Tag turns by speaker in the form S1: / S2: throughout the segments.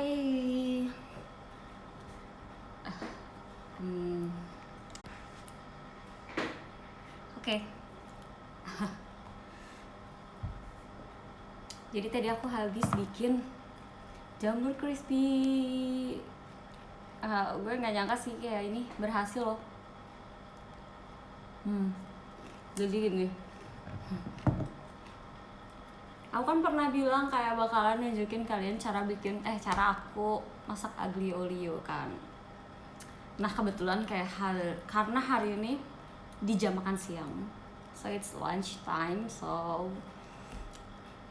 S1: Hai. Oke. Jadi tadi aku habis bikin jamur crispy. Gue nggak nyangka sih kayak ini berhasil loh. Jadi gini. Aku kan pernah bilang kayak bakalan nunjukin kalian cara aku masak aglio olio kan. Nah kebetulan karena hari ini di jam makan siang, so it's lunch time, so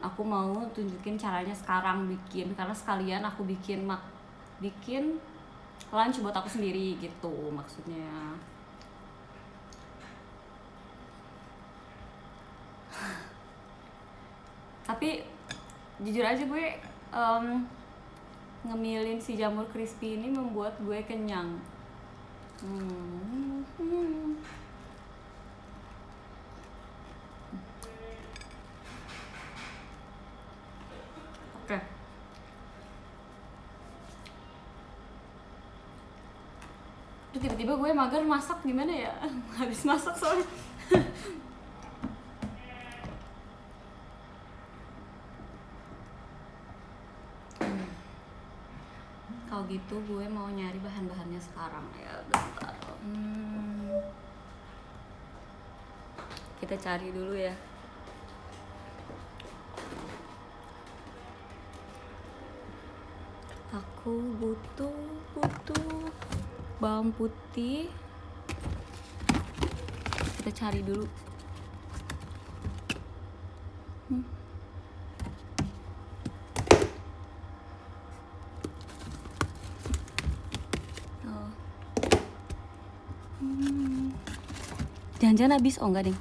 S1: aku mau tunjukin caranya sekarang bikin, karena sekalian aku bikin lunch buat aku sendiri gitu maksudnya. Tapi jujur aja gue ngemilin si jamur crispy ini membuat gue kenyang. Oke. Terus tiba-tiba gue mager masak, gimana ya? Habis masak soalnya. Kalau gitu gue mau nyari bahan-bahannya sekarang ya, bentar. Kita cari dulu ya. Aku butuh bawang putih. Kita cari dulu. Jangan-jangan habis? Oh enggak deh,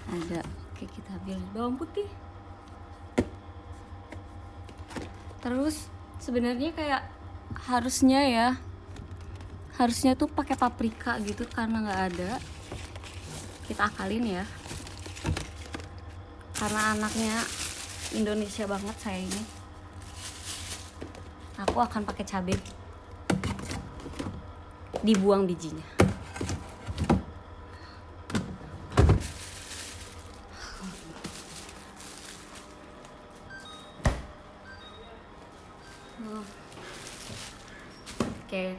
S1: ada. Oke, kita ambil bawang putih. Terus sebenarnya kayak harusnya tuh pakai paprika gitu, karena nggak ada. Kita akalin ya, karena anaknya Indonesia banget saya ini. Aku akan pakai cabai, dibuang bijinya. Oke.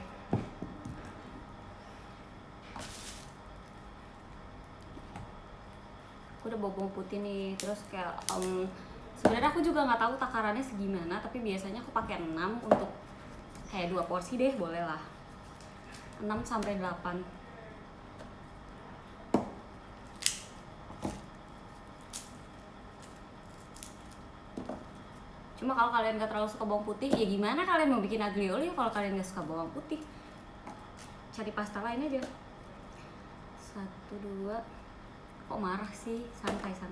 S1: Aku udah bawa bawang putih nih. Terus kayak sebenarnya aku juga nggak tahu takarannya segimana, tapi biasanya aku pakai 6 untuk kayak 2 porsi deh, boleh lah. 6 sampai 8. Cuma kalau kalian gak terlalu suka bawang putih, ya gimana kalian mau bikin aglio olio kalau kalian gak suka bawang putih? Cari pasta lain aja. 1, 2. Kok marah sih? Santai. 4,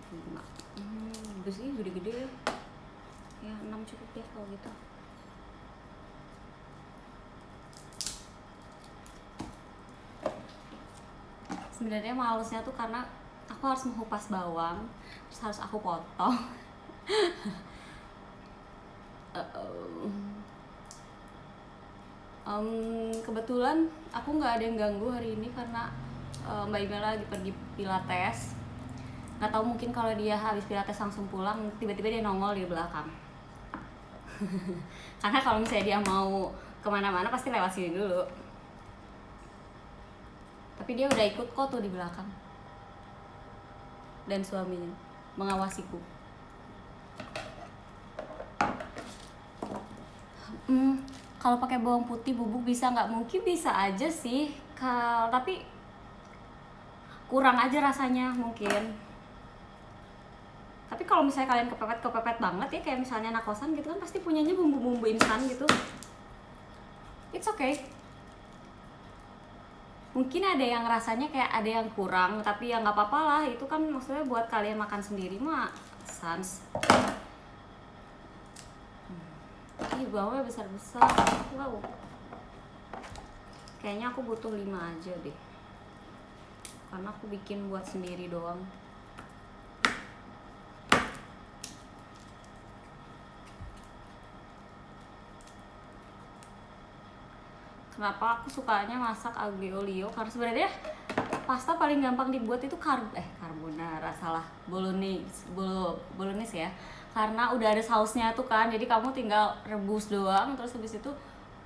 S1: 5. Bagus sih, gede-gede ya. Ya 6 cukup deh kalau gitu. Sebenarnya malesnya tuh karena aku harus mengupas bawang, terus harus aku potong. Kebetulan aku nggak ada yang ganggu hari ini karena Mbak Imela lagi pergi pilates. Nggak tahu, mungkin kalau dia habis pilates langsung pulang, tiba-tiba dia nongol di belakang. Karena kalau misalnya dia mau kemana-mana pasti lewat sini dulu. Tapi dia udah ikut kok tuh di belakang. Dan suaminya mengawasiku. Kalau pakai bawang putih bubuk bisa nggak? Mungkin bisa aja sih, tapi kurang aja rasanya mungkin. Tapi kalau misalnya kalian kepepet banget ya, kayak misalnya anak kosan gitu kan, pasti punyanya bumbu-bumbu instan gitu. It's okay. Mungkin ada yang rasanya kayak ada yang kurang, tapi ya nggak apa-apa lah. Itu kan maksudnya buat kalian makan sendiri mah sans. Bawangnya besar-besar. Wow. Kayaknya aku butuh 5 aja deh. Karena aku bikin buat sendiri doang. kenapa aku sukanya masak aglio olio, karena sebenarnya pasta paling gampang dibuat itu carbonara, salah, bolognese ya, karena udah ada sausnya tuh kan, jadi kamu tinggal rebus doang, terus habis itu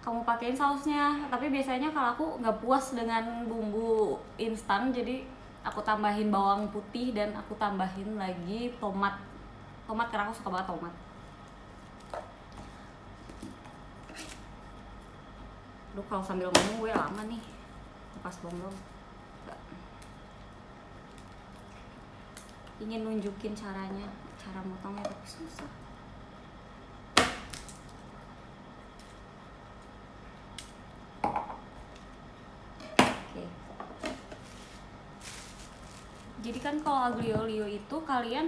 S1: kamu pakein sausnya. Tapi biasanya kalau aku nggak puas dengan bumbu instan, jadi aku tambahin bawang putih dan aku tambahin lagi tomat karena aku suka banget tomat. Aduh, kalau sambil ngomong gue lama nih, pas bonggong. Ingin nunjukin cara motongnya tapi susah. Oke. Jadi kan kalau aglio olio itu kalian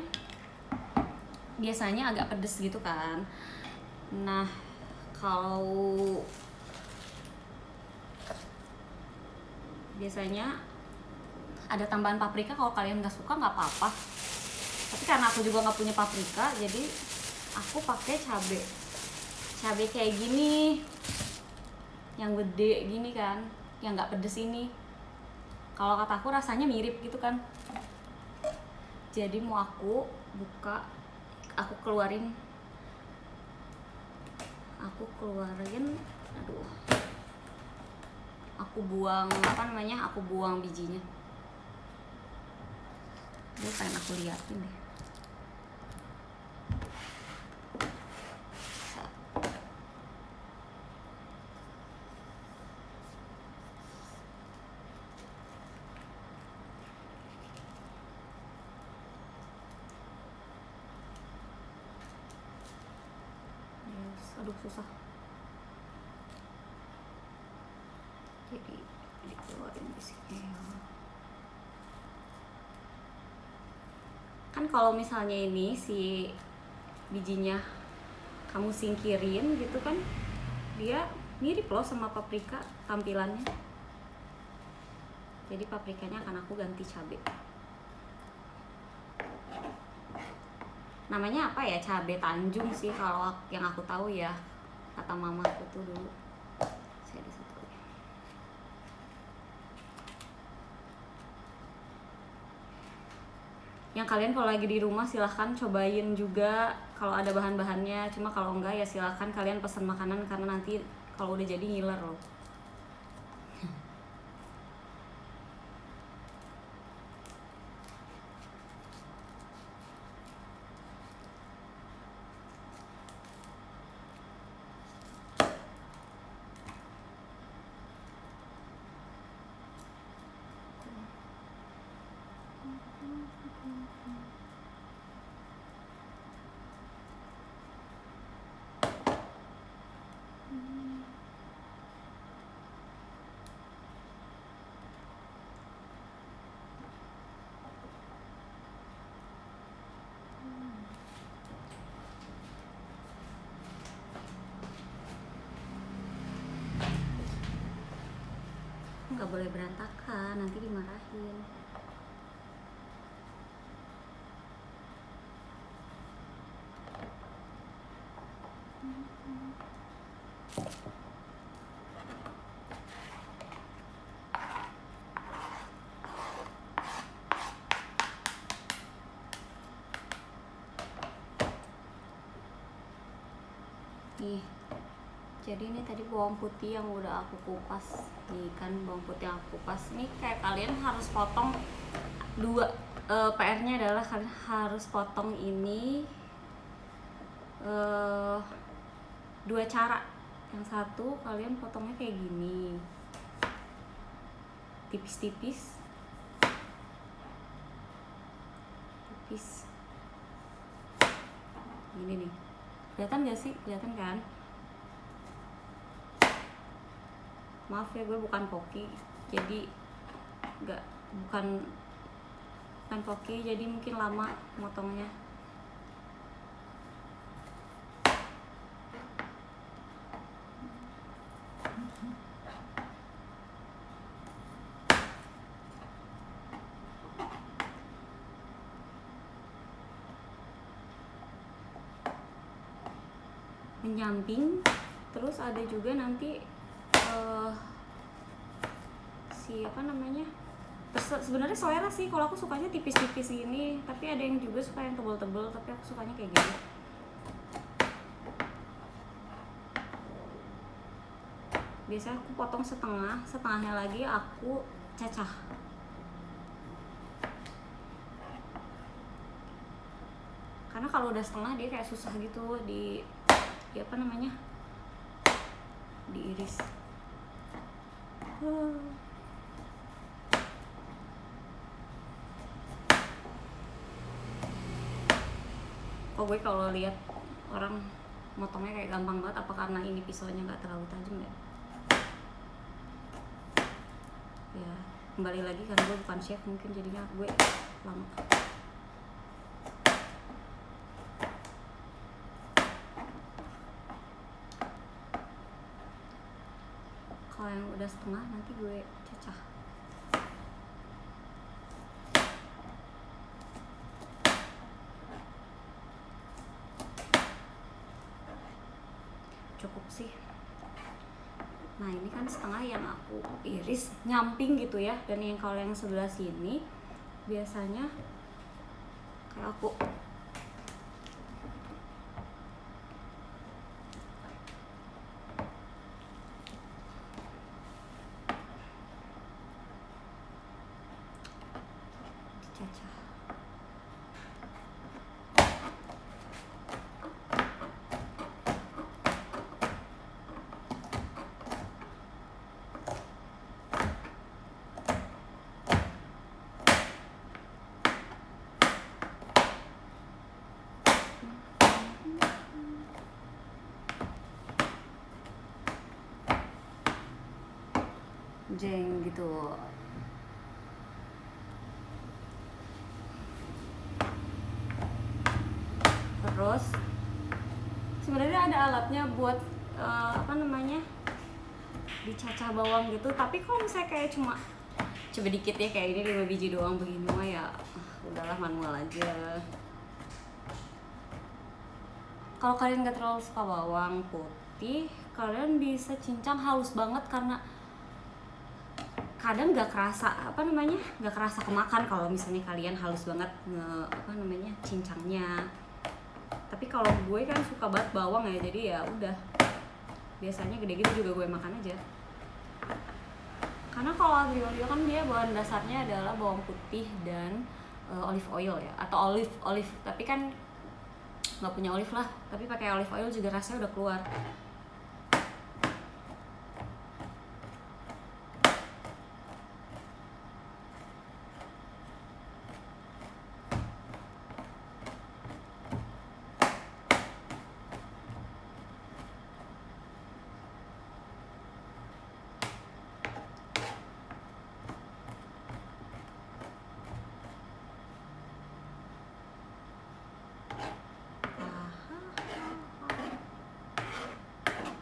S1: biasanya agak pedes gitu kan. Nah, kalau biasanya ada tambahan paprika, kalau kalian nggak suka nggak apa-apa. Tapi karena aku juga nggak punya paprika, jadi aku pakai cabe kayak gini, yang gede gini kan, yang nggak pedes ini. Kalau kata aku rasanya mirip gitu kan. Jadi mau aku buka, aku keluarin, aduh, aku buang aku buang bijinya. Ini pengen aku liatin deh. Aduh, susah. Jadi dikeluarin bisiknya ya. Kan kalau misalnya ini si bijinya kamu singkirin gitu kan, dia mirip loh sama paprika tampilannya. Jadi paprikanya akan aku ganti cabai. Namanya apa ya, cabai Tanjung sih kalau yang aku tahu ya, kata mamaku tuh dulu. Saya ada satu lagi. Yang kalian kalau lagi di rumah silahkan cobain juga kalau ada bahan-bahannya. Cuma kalau enggak ya silahkan kalian pesan makanan, karena nanti kalau udah jadi ngiler loh. Nggak boleh berantakan, nanti dimarahin. Nih, jadi ini tadi bawang putih yang udah aku kupas. Nih kan bawang putih yang aku kupas. Nih kayak kalian harus potong dua, PR-nya adalah kalian harus potong ini dua cara. Yang satu kalian potongnya kayak gini, tipis-tipis, gini nih. Kelihatan gak sih? Kelihatan kan? Maaf ya, gue bukan koki, jadi bukan koki, jadi mungkin lama motongnya. Menyamping, terus ada juga nanti si apa namanya, sebenarnya selera sih. Kalau aku sukanya tipis-tipis gini, tapi ada yang juga suka yang tebel-tebel, tapi aku sukanya kayak gini. Biasanya aku potong setengah, setengahnya lagi aku cacah. Karena kalau udah setengah dia kayak susah gitu di apa namanya, diiris. Kok gue kalau lihat orang motongnya kayak gampang banget, apa karena ini pisaunya nggak terlalu tajam ya? Ya kembali lagi karena gue bukan chef, mungkin jadinya gue lama. Kalau yang udah setengah nanti gue cacah. Cukup sih. Nah ini kan setengah yang aku iris nyamping gitu ya, dan yang kalau yang sebelah sini biasanya kayak aku cacah. Jeng gitu. Terus sebenarnya ada alatnya buat apa namanya, dicacah bawang gitu, tapi kalau misalnya kayak cuma coba dikit ya, kayak ini 5 biji doang begini mah ya udahlah manual aja. Kalau kalian nggak terlalu suka bawang putih, kalian bisa cincang halus banget, karena kadang nggak kerasa apa namanya, nggak kerasa kemakan kalau misalnya kalian halus banget apa namanya cincangnya. Tapi kalau gue kan suka banget bawang ya, jadi ya udah biasanya gede gitu juga gue makan aja. Karena kalau aglio olio kan dia bahan dasarnya adalah bawang putih dan olive oil ya, atau olive tapi kan nggak punya olive lah, tapi pakai olive oil juga rasanya udah keluar.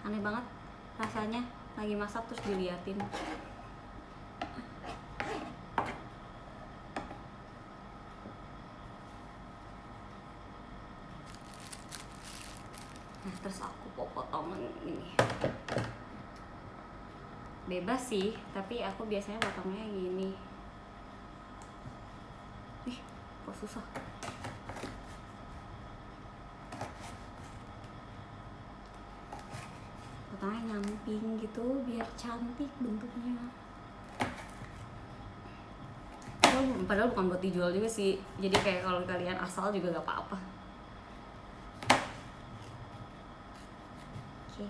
S1: Aneh banget rasanya lagi masak terus diliatin. Nah terus aku potong ini, bebas sih, tapi aku biasanya potongnya gini. Ih kok susah. Potongnya nyamping gitu biar cantik bentuknya. Padahal bukan buat dijual juga sih, jadi kayak kalau kalian asal juga gak apa-apa. Oke,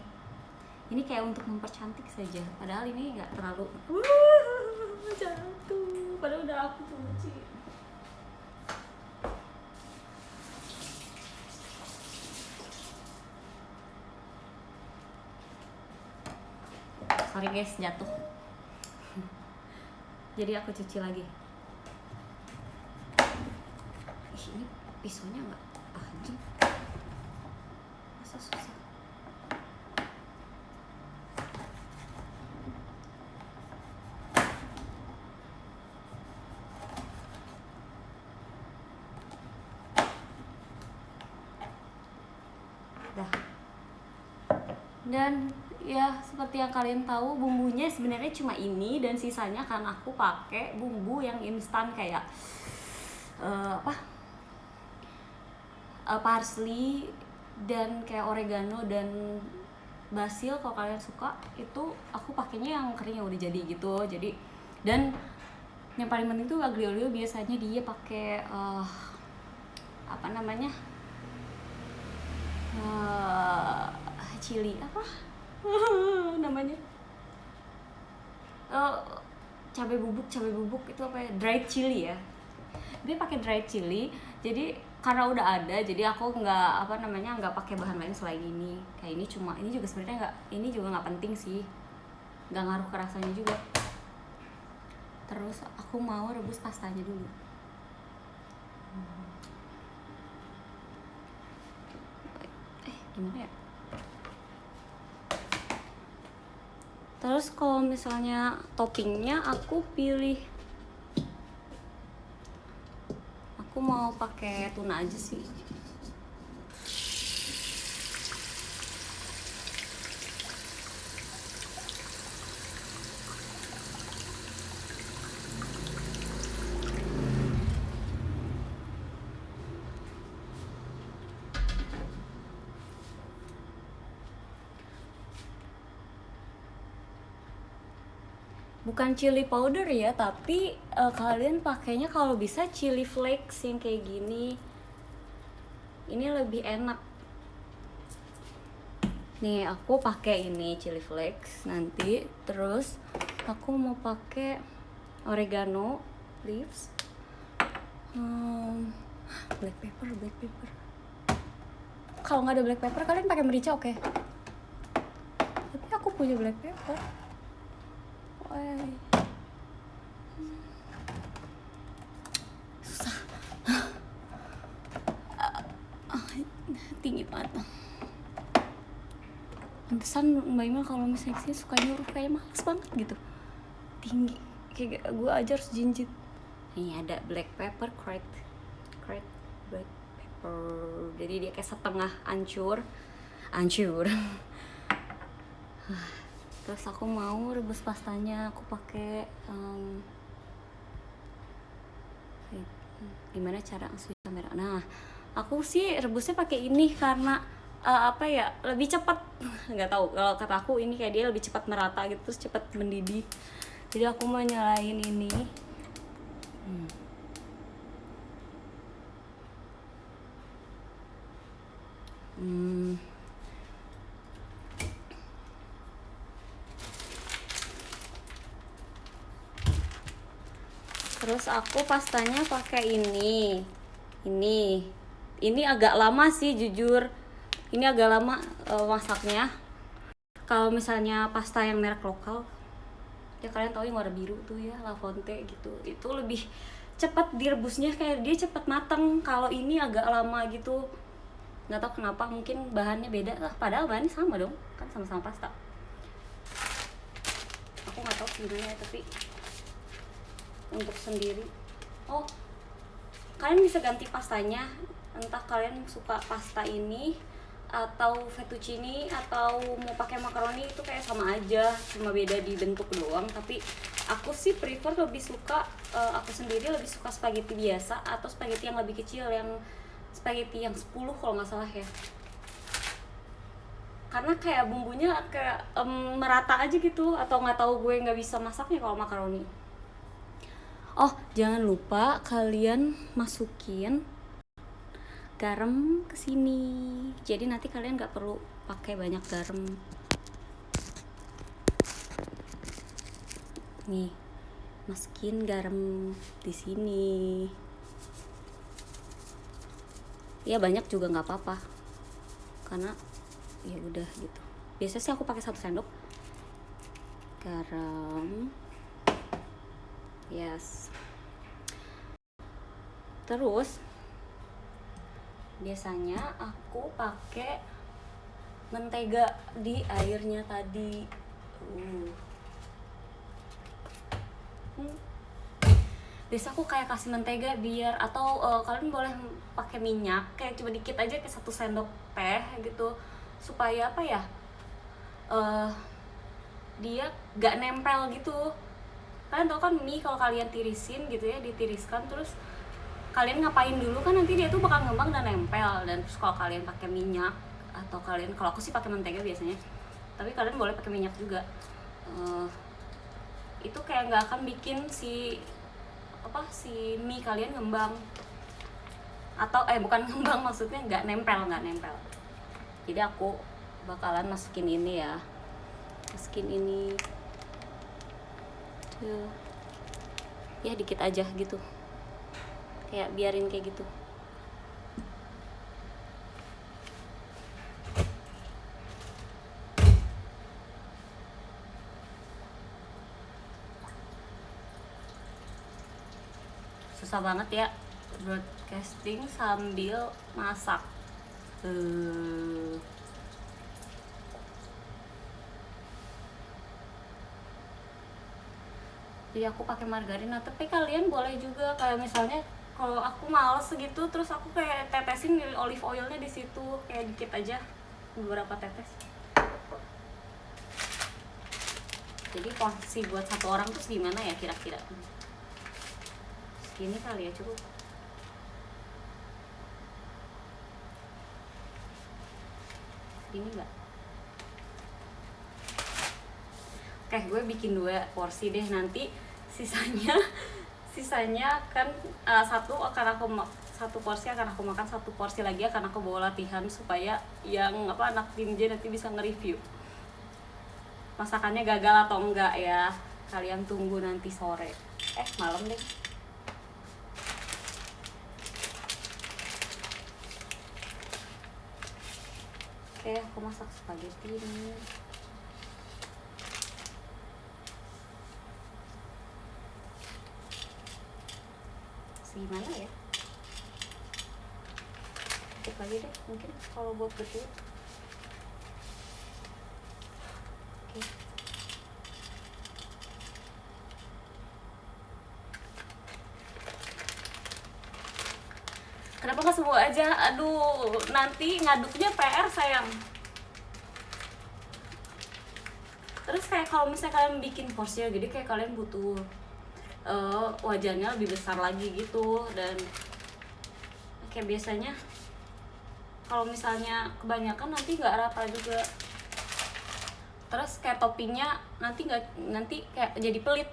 S1: ini kayak untuk mempercantik saja, padahal ini nggak terlalu jatuh, padahal udah aku cuci. Sorry guys, jatuh. Jadi aku cuci lagi. Ini pisaunya nggak tajam, masa susah. Dah. Dan ya seperti yang kalian tahu, bumbunya sebenarnya cuma ini dan sisanya kan aku pakai bumbu yang instan kayak apa, parsley dan kayak oregano dan basil. Kalau kalian suka itu, aku pakainya yang kering yang udah jadi gitu. Jadi, dan yang paling penting tuh aglio olio biasanya dia pakai apa namanya, chili apa namanya, cabai bubuk itu apa ya, dried chili ya, dia pakai dried chili. Jadi karena udah ada, jadi aku nggak pakai bahan lain selain ini. Kayak ini cuma, ini juga sebenarnya nggak penting sih, nggak ngaruh ke rasanya juga. Terus aku mau rebus pastanya dulu. Gimana ya? Terus kalau misalnya toppingnya aku mau pakai tuna aja sih. Bukan chili powder ya, tapi kalian pakainya kalau bisa chili flakes yang kayak gini. Ini lebih enak. Nih, aku pakai ini chili flakes nanti. Terus aku mau pakai oregano leaves. Black pepper. Kalau nggak ada black pepper, kalian pakai merica, oke? Tapi aku punya black pepper. Susah. Tinggi banget. Pantesan Mbak Ima kalau misalnya sih suka nyuruh, kayak males banget gitu. Tinggi. Kayak gue aja harus jinjit. Nih ada black pepper, cracked black pepper. Jadi dia kayak setengah hancur. Terus aku mau rebus pastanya, aku pakai gimana cara switch kamera. Nah, aku sih rebusnya pakai ini karena apa ya, lebih cepat. Nggak tahu, kalau kata aku ini kayak dia lebih cepat merata gitu, terus cepat mendidih. Jadi aku mau nyalain ini. Terus aku pastanya pakai ini agak lama sih jujur, ini agak lama masaknya. Kalau misalnya pasta yang merek lokal ya, kalian tahu yang warna biru tuh ya, La Fonte gitu, itu lebih cepat direbusnya, kayak dia cepat matang. Kalau ini agak lama gitu, nggak tahu kenapa, mungkin bahannya beda lah, padahal bahannya sama dong, kan sama-sama pasta. Aku nggak tahu gimana, tapi untuk sendiri, kalian bisa ganti pastanya, entah kalian suka pasta ini atau fettuccine atau mau pakai makaroni, itu kayak sama aja, cuma beda di bentuk doang. Tapi aku sih prefer, lebih suka aku sendiri lebih suka spaghetti biasa atau spaghetti yang lebih kecil, yang spaghetti yang 10 kalau nggak salah ya, karena kayak bumbunya kayak merata aja gitu. Atau nggak tahu, gue nggak bisa masaknya kalau makaroni. Jangan lupa kalian masukin garam ke sini. Jadi nanti kalian nggak perlu pakai banyak garam. Nih, masukin garam di sini. Ya banyak juga nggak apa-apa, karena ya udah gitu. Biasanya sih aku pakai 1 sendok garam. Yes. Terus biasanya aku pakai mentega di airnya tadi. Biasa aku kayak kasih mentega biar, atau kalian boleh pakai minyak kayak cuma dikit aja, kayak 1 sendok teh gitu, supaya apa ya, uh, dia gak nempel gitu. Kalian tau kan mie kalau kalian tirisin gitu ya, ditiriskan terus kalian ngapain dulu kan nanti dia tuh bakal ngembang dan nempel. Dan terus kalau kalian pakai minyak atau kalian, kalau aku sih pakai mentega biasanya, tapi kalian boleh pakai minyak juga, itu kayak nggak akan bikin si mie kalian ngembang, atau bukan ngembang, maksudnya nggak nempel. Jadi aku bakalan masukin ini tuh ya, dikit aja gitu, kayak biarin kayak gitu. Susah banget ya broadcasting sambil masak. Jadi aku pakai margarin, tapi kalian boleh juga kayak misalnya kalau aku males gitu, terus aku kayak tetesin olive oilnya di situ, kayak dikit aja, beberapa tetes. Jadi porsi buat satu orang tuh gimana ya kira-kira? Segini kali ya, cukup. Ini enggak? Oke, gue bikin 2 porsi deh, nanti sisanya kan satu porsi akan aku makan, 1 porsi lagi akan aku bawa latihan supaya yang anak tim J nanti bisa nge-review masakannya gagal atau enggak ya. Kalian tunggu nanti sore, malam deh. Oke, aku masak spaghetti ini. Gimana ya, cukup lagi deh mungkin kalau buat betul. Oke. Kenapa nggak semua aja? Aduh, nanti ngaduknya PR sayang. Terus kayak kalau misalnya kalian bikin porsi, jadi kayak kalian butuh wajannya lebih besar lagi gitu. Dan kayak biasanya kalau misalnya kebanyakan nanti nggak rata juga. Terus kayak toppingnya nanti kayak jadi pelit.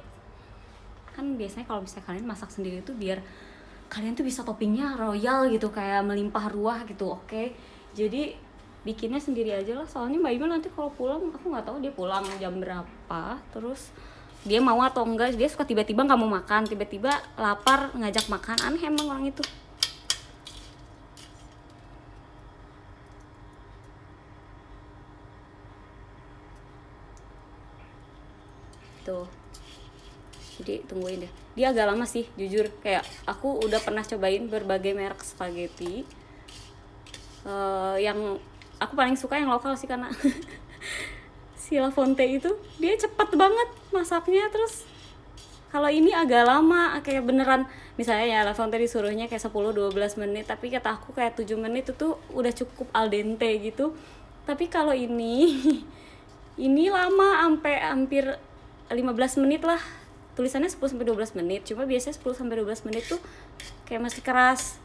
S1: Kan biasanya kalau misalnya kalian masak sendiri tuh biar kalian tuh bisa toppingnya royal gitu, kayak melimpah ruah gitu. Oke, jadi bikinnya sendiri aja lah. Soalnya Mbak Ima nanti kalau pulang, aku nggak tahu dia pulang jam berapa, terus dia mau atau enggak. Dia suka tiba-tiba nggak mau makan, tiba-tiba lapar ngajak makan. Aneh emang orang itu. Tuh, jadi tungguin deh. Dia agak lama sih jujur, kayak aku udah pernah cobain berbagai merek spaghetti, yang aku paling suka yang lokal sih, karena si La Fonte itu dia cepet banget masaknya. Terus kalau ini agak lama, kayak beneran misalnya ya La Fonte disuruhnya kayak 10-12 menit, tapi kata aku kayak 7 menit itu udah cukup al dente gitu. Tapi kalau ini ini lama, sampai hampir 15 menit lah. Tulisannya 10-12 menit, cuma biasanya 10-12 menit tuh kayak masih keras.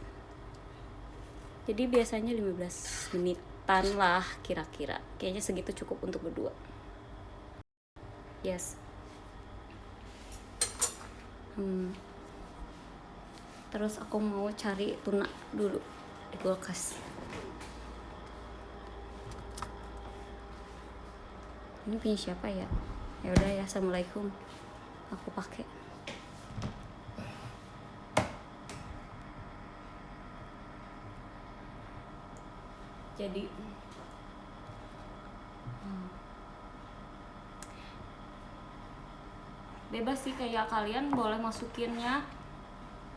S1: Jadi biasanya 15 menitan lah kira-kira. Kayaknya segitu cukup untuk berdua. Yes. Terus aku mau cari tuna dulu di kulkas. Ini punya siapa ya? Ya udah ya, assalamualaikum. Aku pakai. Jadi bebas sih, kayak kalian boleh masukinnya,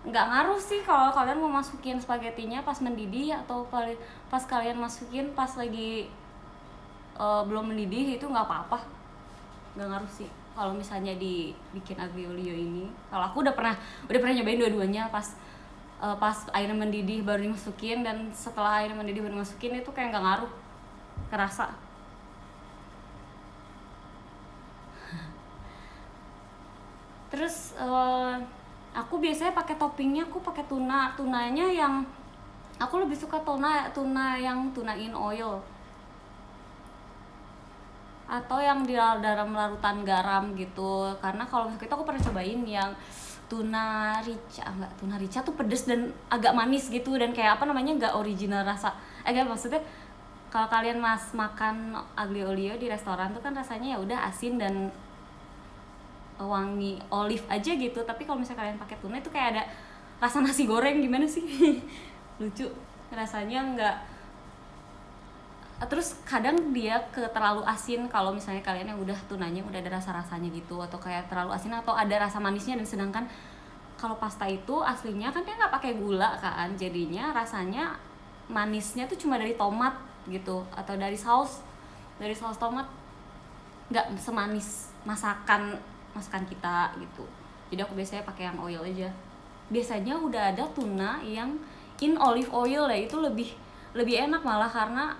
S1: nggak ngaruh sih kalau kalian mau masukin spagettinya pas mendidih atau pas kalian masukin pas lagi belum mendidih, itu nggak apa-apa, nggak ngaruh sih. Kalau misalnya dibikin aglio olio ini, kalau aku udah pernah nyobain dua-duanya, pas airnya mendidih baru dimasukin, dan setelah airnya mendidih baru dimasukin, itu kayak nggak ngaruh, kerasa. Terus aku biasanya pakai toppingnya, aku pakai tunanya yang aku lebih suka tuna yang tuna in oil atau yang di dalam larutan garam gitu. Karena kalau misalnya itu aku pernah cobain yang tuna rica tuh pedes dan agak manis gitu, dan kayak apa namanya, nggak original rasa. Agak maksudnya kalau kalian makan aglio olio di restoran tuh kan rasanya ya udah asin dan wangi olive aja gitu, tapi kalau misalnya kalian pakai tuna itu kayak ada rasa nasi goreng, gimana sih? Lucu rasanya, nggak. Terus kadang dia terlalu asin kalau misalnya kalian yang udah tunanya udah ada rasa-rasanya gitu, atau kayak terlalu asin atau ada rasa manisnya. Dan sedangkan kalau pasta itu aslinya kan dia nggak pakai gula kan, jadinya rasanya manisnya tuh cuma dari tomat gitu, atau dari saus tomat, nggak semanis masakan kita gitu. Jadi aku biasanya pakai yang oil aja. Biasanya udah ada tuna yang in olive oil ya, itu lebih enak malah, karena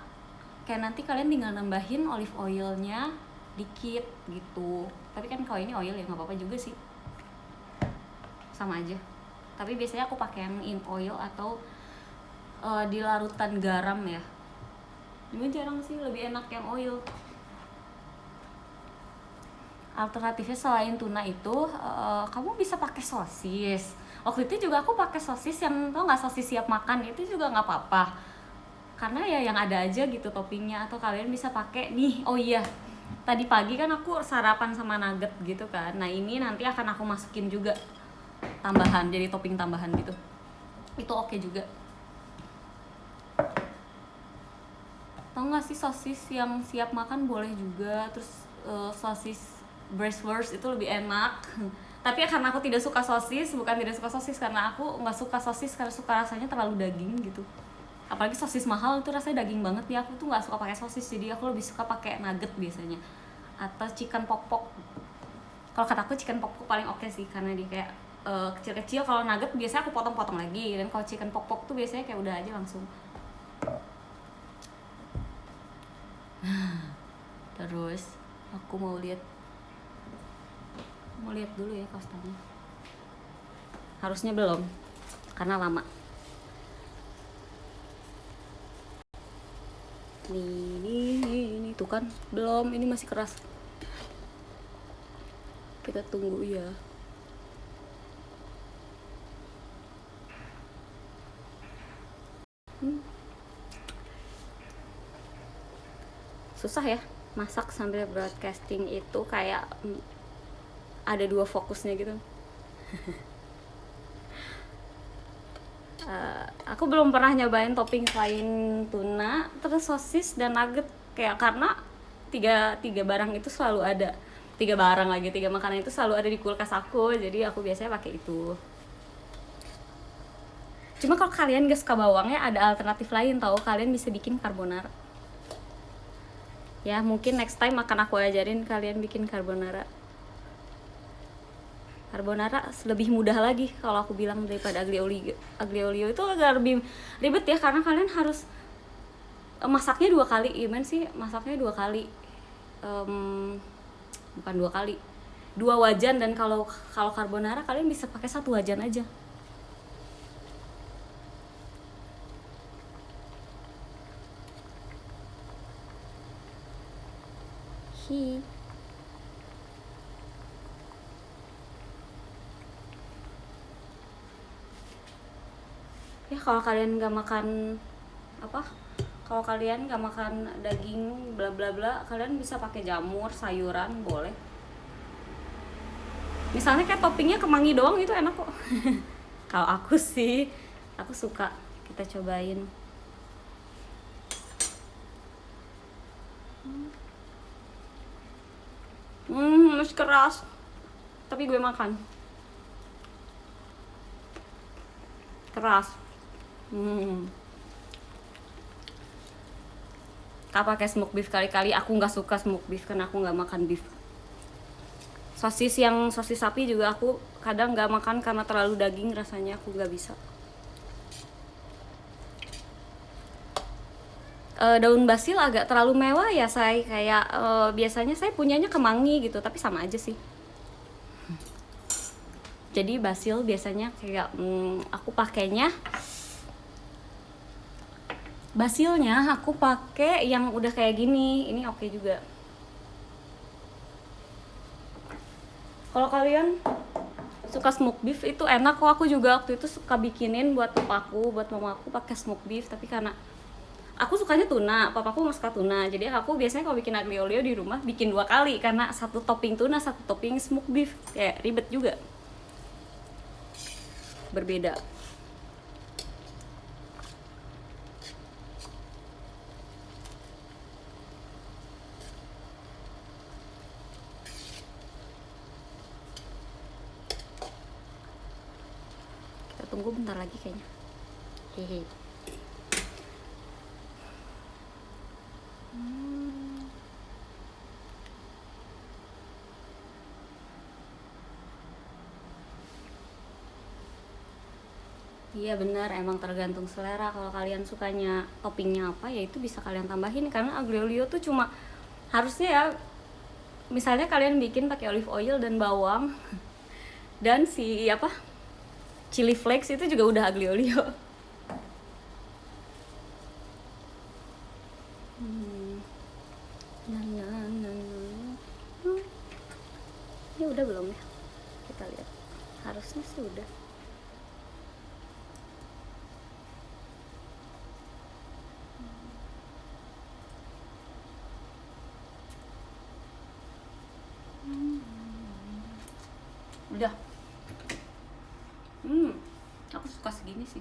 S1: kayak nanti kalian tinggal nambahin olive oilnya dikit gitu. Tapi kan kalau ini oil ya nggak apa-apa juga sih, sama aja. Tapi biasanya aku pakai yang in oil atau di larutan garam ya. Cuma jarang sih, lebih enak yang oil. Alternatifnya selain tuna itu kamu bisa pakai sosis. Waktu itu juga aku pakai sosis yang, tau nggak, sosis siap makan, itu juga nggak apa-apa karena ya yang ada aja gitu toppingnya. Atau kalian bisa pakai nih, oh iya, tadi pagi kan aku sarapan sama nugget gitu kan, nah ini nanti akan aku masukin juga tambahan, jadi topping tambahan gitu, itu oke juga. Tau nggak sih sosis yang siap makan boleh juga. Terus sosis bratwurst itu lebih enak. Tapi ya karena aku tidak suka sosis, bukan tidak suka sosis, karena aku nggak suka sosis karena suka rasanya terlalu daging gitu. Apalagi sosis mahal itu rasanya daging banget ya, aku tuh nggak suka pakai sosis, jadi aku lebih suka pakai nugget biasanya, atau chicken pok-pok. Kalau kataku chicken pok-pok paling oke sih, karena dia kayak kecil-kecil. Kalau nugget biasanya aku potong-potong lagi, dan kalau chicken pok-pok tuh biasanya kayak udah aja langsung. Terus aku mau lihat dulu ya kostanya. Harusnya belum, karena lama. Ini tuh kan belum, ini masih keras. Kita tunggu ya. Susah ya masak sambil broadcasting itu, kayak ada dua fokusnya gitu. Aku belum pernah nyobain topping selain tuna, terus sosis dan nugget, kayak karena tiga barang itu selalu ada, tiga makanan itu selalu ada di kulkas aku, jadi aku biasanya pakai itu. Cuma kalau kalian gak suka bawangnya, ada alternatif lain tau, kalian bisa bikin carbonara. Ya mungkin next time akan aku ajarin kalian bikin carbonara. Carbonara lebih mudah lagi kalau aku bilang daripada aglio olio. Aglio olio itu agak lebih ribet ya, karena kalian harus masaknya 2 kali. Gimana sih masaknya 2 kali? Bukan 2 kali, 2 wajan. Dan kalau carbonara kalian bisa pakai 1 wajan aja. Ya kalau kalian nggak makan kalau kalian nggak makan daging bla bla bla, kalian bisa pakai jamur, sayuran boleh. Misalnya kayak toppingnya kemangi doang, itu enak kok. Kalau aku sih, aku suka. Kita cobain. Masih keras, tapi gue makan. Keras. Tak pakai smoked beef kali-kali. Aku nggak suka smoked beef karena aku nggak makan beef. Sosis sapi juga aku kadang nggak makan karena terlalu daging, rasanya aku nggak bisa. Daun basil agak terlalu mewah ya, saya kayak biasanya saya punyanya kemangi gitu, tapi sama aja sih. Jadi basil biasanya kayak aku pakainya basilnya aku pakai yang udah kayak gini. Ini oke juga. Kalau kalian suka smoke beef itu enak kok. Aku juga waktu itu suka bikinin buat papaku, buat mamaku pakai smoke beef. Tapi karena aku sukanya tuna, papaku nggak suka tuna. Jadi aku biasanya kalau bikin aglio olio di rumah bikin 2 kali karena 1 topping tuna, 1 topping smoke beef. Kayak ribet juga. Berbeda. Kita tunggu bentar lagi kayaknya. Hehe. Iya benar, emang tergantung selera. Kalau kalian sukanya toppingnya apa, ya itu bisa kalian tambahin. Karena aglio olio tuh cuma harusnya ya, misalnya kalian bikin pakai olive oil dan bawang dan si apa chili flakes, itu juga udah aglio olio. Ini udah belum ya? Kita lihat. Harusnya sih udah. Udah. Aku suka segini sih.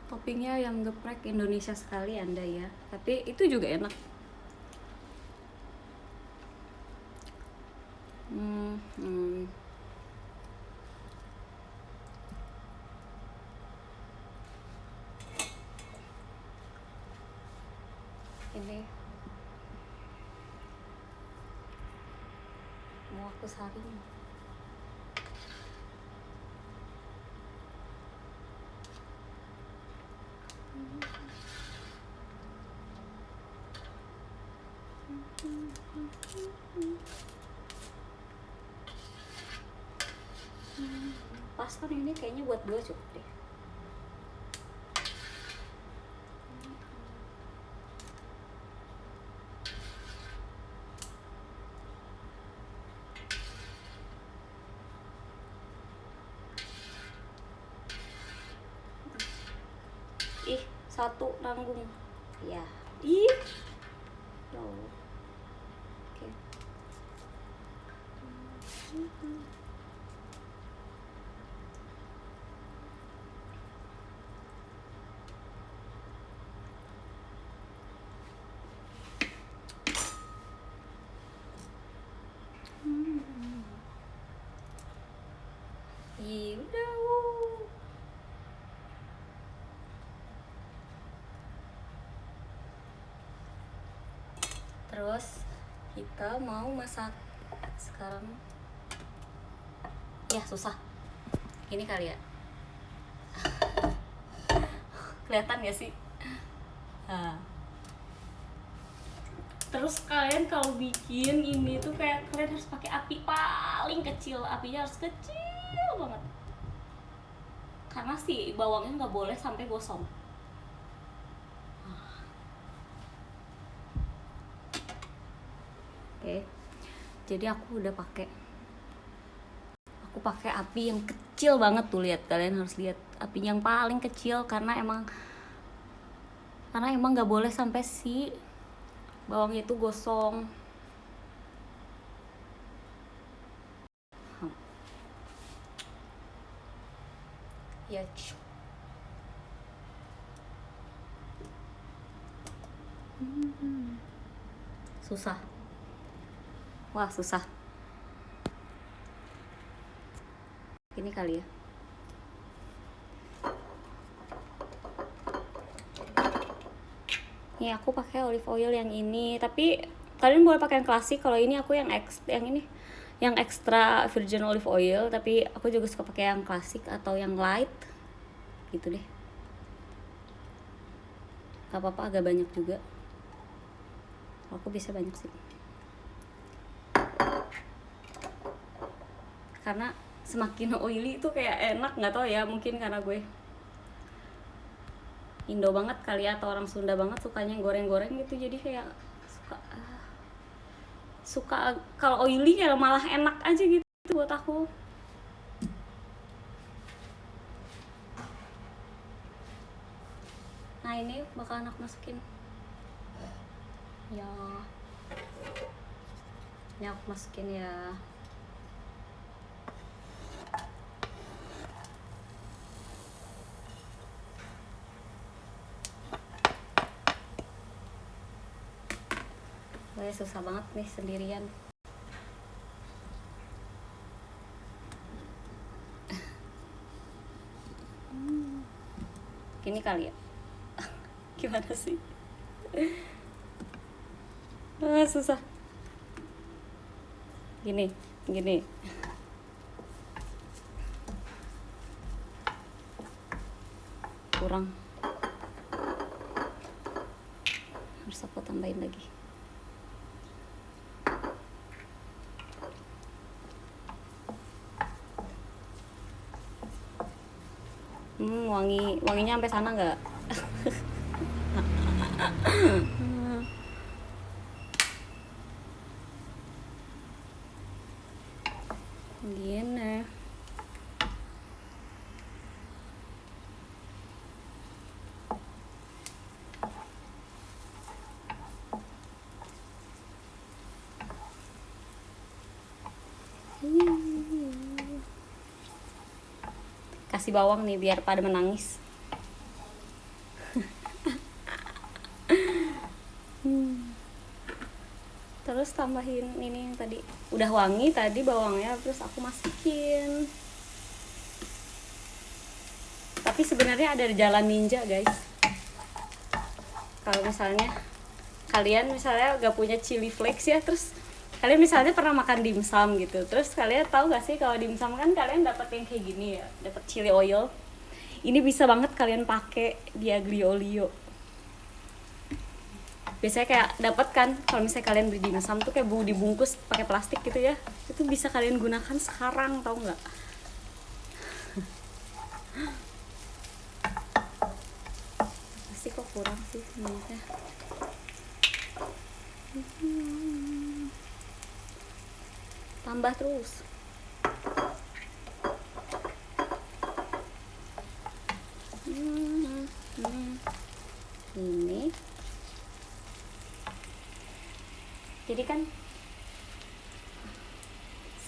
S1: Toppingnya yang geprek Indonesia sekali Anda ya. Tapi itu juga enak. Ini mau aku saring. Pas kan ini kayaknya buat 2 cukup deh. Ih, 1 nanggung. Ya. Ih. Ya Allah. Oke. Ih, udah. Terus kita mau masak sekarang. Ya susah. Ini kali ya. Kelihatan gak sih? Nah. Terus kalian kalau bikin ini tuh kayak kalian harus pakai api paling kecil. Apinya harus kecil banget. Karena si bawangnya nggak boleh sampai gosong. Oke. Jadi aku udah pakai api yang kecil banget tuh, lihat, kalian harus lihat apinya yang paling kecil karena emang nggak boleh sampai si bawangnya itu gosong. Ya. Susah. Wah, susah. Ini kali ya. Nih aku pakai olive oil yang ini, tapi kalian boleh pakai yang klasik. Kalau ini aku yang extra virgin olive oil, tapi aku juga suka pakai yang klasik atau yang light gitu deh. Gak apa-apa, agak banyak juga. Aku bisa banyak sih, karena semakin oily itu kayak enak, nggak tahu ya, mungkin karena gue Indo banget kali ya, atau orang Sunda banget sukanya goreng-goreng gitu, jadi kayak suka kalau oily kayak malah enak aja gitu buat aku. Nah ini bakal anak masukin ya, ini aku masukin ya. Gue susah banget nih sendirian. Gini kali ya. Gimana sih? Susah. Gini. Kurang. Harus aku tambahin lagi. Wanginya sampai sana nggak? Gini. Kasih bawang nih biar pada menangis. Terus tambahin ini yang tadi udah wangi tadi bawangnya, terus aku masukin. Tapi sebenarnya ada jalan ninja guys. Kalau misalnya kalian gak punya chili flakes ya, terus kalian misalnya pernah makan dimsum gitu, terus kalian tahu gak sih kalau dimsum kan kalian dapat yang kayak gini ya, dapat chili oil. Ini bisa banget kalian pakai di aglio olio. Biasanya kayak dapat kan kalau misalnya kalian beli dimsum tuh kayak dibungkus pakai plastik gitu ya, itu bisa kalian gunakan sekarang, tahu nggak? Pasti kok kurang sih sebenarnya. Tambah terus. Ini jadi kan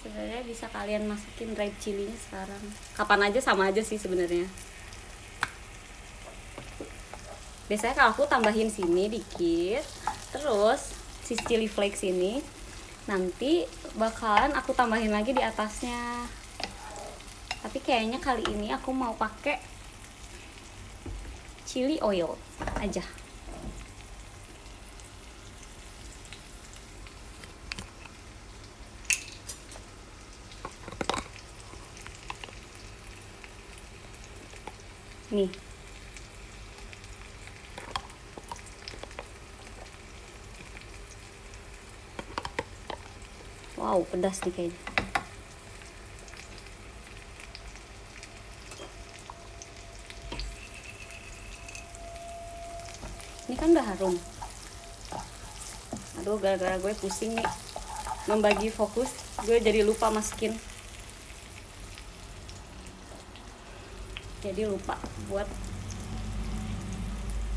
S1: sebenarnya bisa kalian masukin dried chilinya sekarang kapan aja, sama aja sih sebenarnya. Biasanya kalau aku tambahin sini dikit, terus si chili flakes ini nanti bakalan aku tambahin lagi di atasnya. Tapi kayaknya kali ini aku mau pakai chili oil aja. Nih. Wow, pedas nih kayaknya. Ini kan udah harum. Aduh, gara-gara gue pusing nih membagi fokus, gue jadi lupa masukin. Jadi lupa buat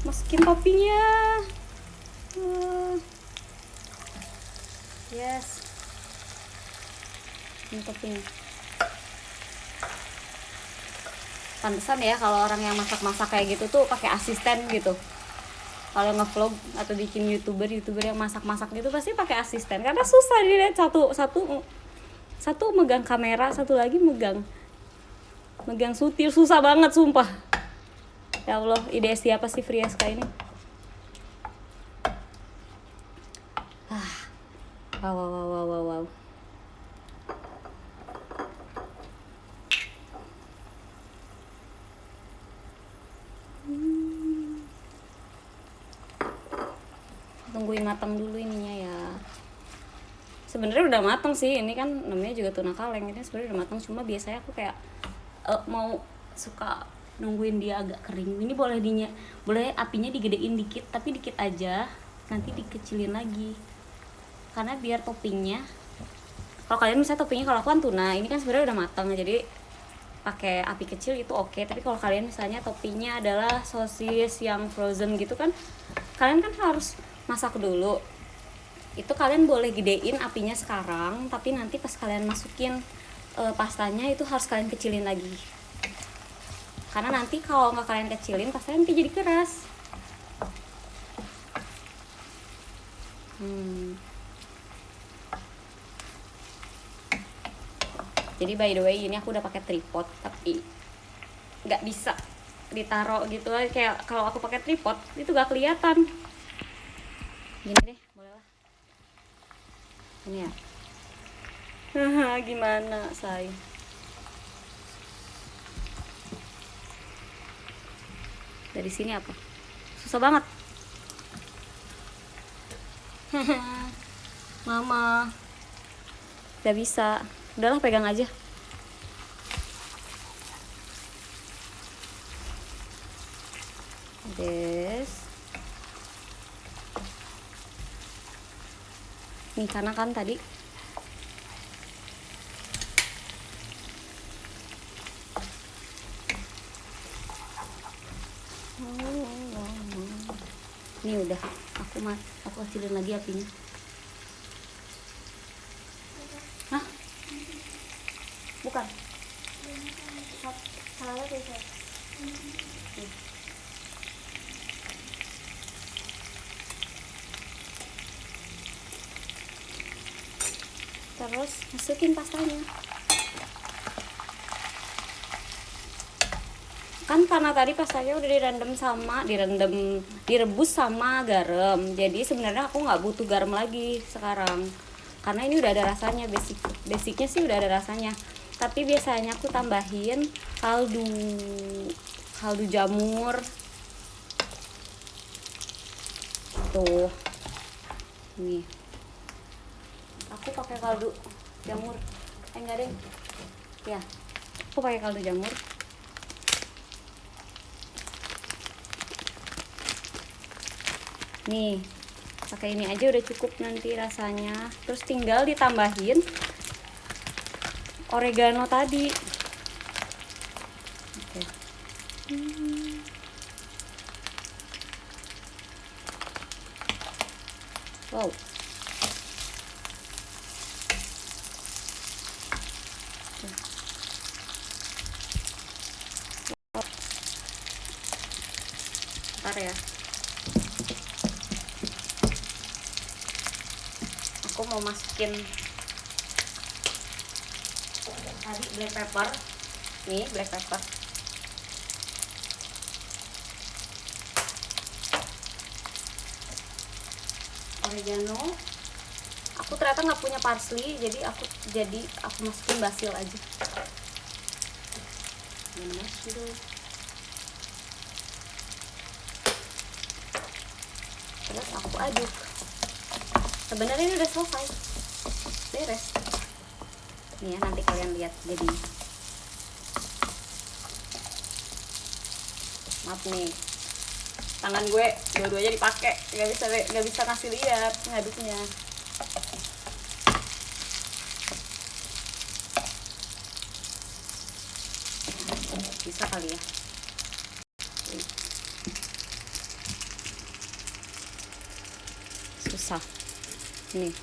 S1: masukin toppingnya. Yes. Ini toppingnya. Pantesan ya kalau orang yang masak-masak kayak gitu tuh pakai asisten gitu. Kalau ngevlog atau bikin youtuber yang masak-masak gitu pasti pakai asisten, karena susah dilihat satu megang kamera, satu lagi megang sutir, susah banget sumpah. Ya Allah, ide siapa sih Friaska ini? Wow. tungguin matang dulu ininya ya. Sebenarnya udah matang sih, ini kan namanya juga tuna kaleng, ini sebenarnya udah matang, cuma biasanya aku kayak mau suka nungguin dia agak kering. Ini boleh apinya digedein dikit, tapi dikit aja, nanti dikecilin lagi karena biar toppingnya, kalau kalian misalnya toppingnya, kalau aku kan tuna ini kan sebenarnya udah matang, jadi pakai api kecil itu oke. Tapi kalau kalian misalnya toppingnya adalah sosis yang frozen gitu kan, kalian kan harus masak dulu. Itu kalian boleh gedein apinya sekarang, tapi nanti pas kalian masukin pastanya itu harus kalian kecilin lagi. Karena nanti kalau nggak kalian kecilin, pastanya nanti jadi keras. Jadi by the way ini aku udah pakai tripod, tapi nggak bisa ditaruh gitu aja. Kayak kalau aku pakai tripod itu gak kelihatan. Gini deh, boleh lah. Ini ya. Gimana say? Dari sini apa? Susah banget. Mama, gak bisa. Udahlah, pegang aja. Des. Nih karena kan tadi ini udah aku kecilin lagi apinya. Hah? Bukan. Salah deh saya. Terus masukin pastanya. Kan karena tadi pastanya udah direbus sama garam, jadi sebenarnya aku nggak butuh garam lagi sekarang karena ini udah ada rasanya. Basicnya sih udah ada rasanya, tapi biasanya aku tambahin kaldu jamur tuh. Nih aku pakai kaldu jamur, enggak deh ya, aku pakai kaldu jamur. Nih pakai ini aja udah cukup nanti rasanya. Terus tinggal ditambahin oregano tadi. Oke. Wow. Bentar ya. Aku mau masukin tadi black pepper. Nih black pepper. Oregano. Aku ternyata nggak punya parsley, jadi aku masukin basil aja. Gitu. Terus aku aduk. Sebenarnya ini udah selesai, beres. Nih ya, nanti kalian lihat jadi. Maaf nih, tangan gue dua-duanya dipakai, nggak bisa ngasih lihat ngaduknya. Bisa kali ya. Susah. Nih.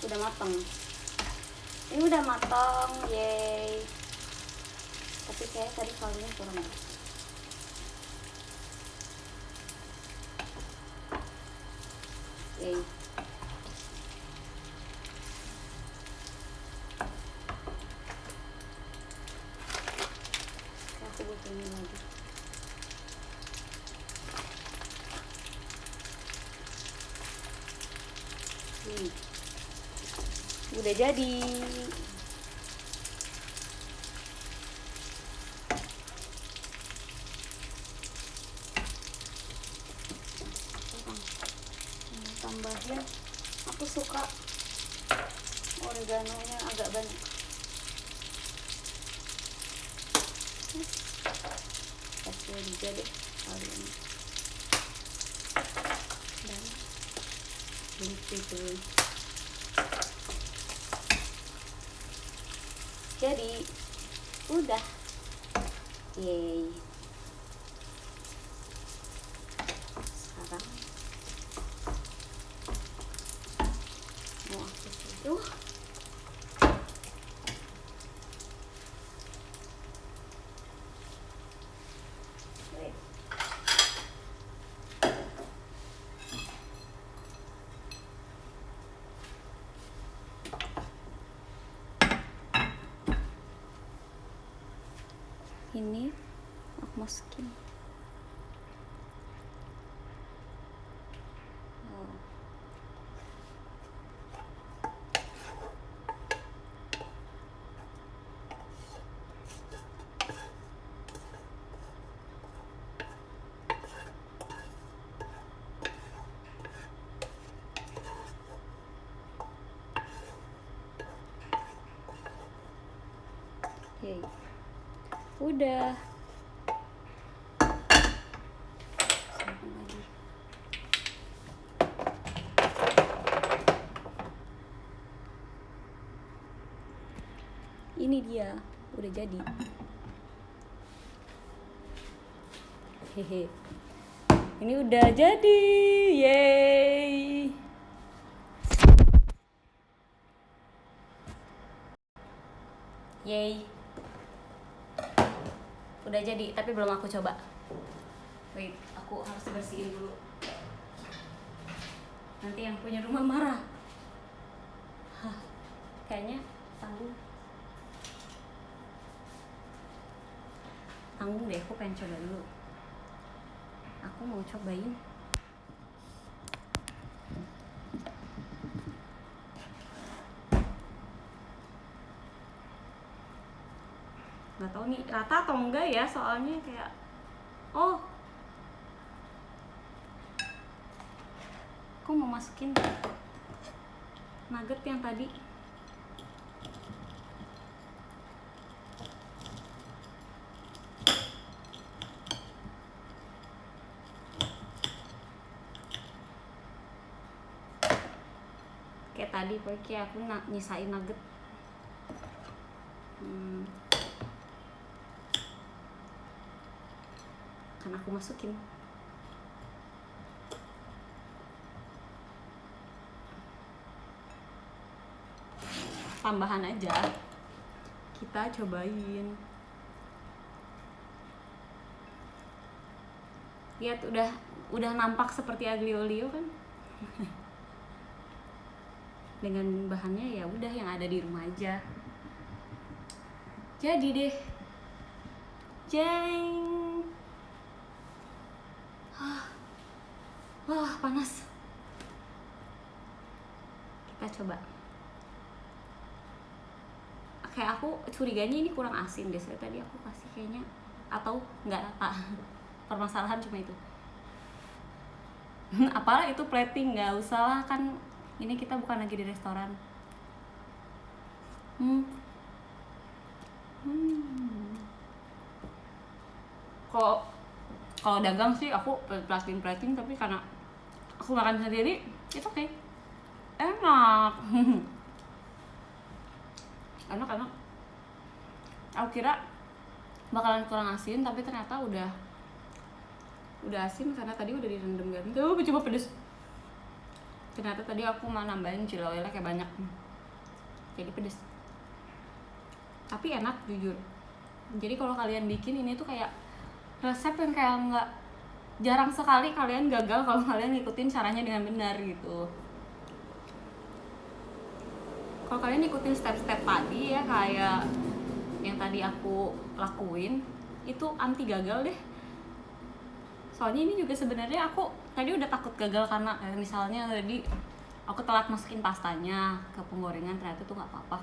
S1: Udah matang. Ini udah matang, yeay. Tapi kayak tadi kaldunya kurang. Yeay. Aku butuh ini lagi. Udah jadi. ya, aku suka oreganonya agak banyak. Kasih juga deh kali ini. Dan begitu. Jadi udah, yeay. Sekarang mau aku tuh ini aku masukin. Yay. Udah. Simpan lagi. Ini dia, udah jadi. Hehe. Ini udah jadi. Yeay. Yeay. Udah jadi, tapi belum aku coba. Wait, aku harus bersihin dulu. Nanti yang punya rumah marah. Hah, kayaknya tanggung. Tanggung deh, aku pengen coba dulu. Aku mau cobain. Gak tau nih rata atau enggak ya, soalnya kayak aku mau masukin nugget yang tadi. Kayak tadi pokoknya aku nyisain nugget. Kan aku masukin. Tambahan aja. Kita cobain. Lihat udah nampak seperti aglio olio kan? Dengan bahannya ya udah yang ada di rumah aja. Jadi deh. Jeng. Wah, panas. Kita coba. Kayak aku curiganya ini kurang asin deh. Soalnya tadi aku kasih kayaknya, atau nggak rata. Permasalahan cuma itu. Apalah itu plating, nggak usah lah kan. Ini kita bukan lagi di restoran. Kalau dagang sih aku plating, tapi karena aku makan sendiri, itu oke. Enak. Enak. Aku kira bakalan kurang asin, tapi ternyata udah asin karena tadi udah direndam garam. Tuh, coba pedes. Ternyata tadi aku mau nambahin chili oilnya kayak banyak, jadi pedes. Tapi enak jujur. Jadi kalau kalian bikin ini tuh kayak resep yang kayak nggak, jarang sekali kalian gagal kalau kalian ngikutin caranya dengan benar gitu. Kalau kalian ikutin step-step tadi ya, kayak yang tadi aku lakuin, itu anti gagal deh. Soalnya ini juga sebenarnya aku tadi udah takut gagal karena misalnya tadi aku telat masukin pastanya ke penggorengan, ternyata tuh nggak apa-apa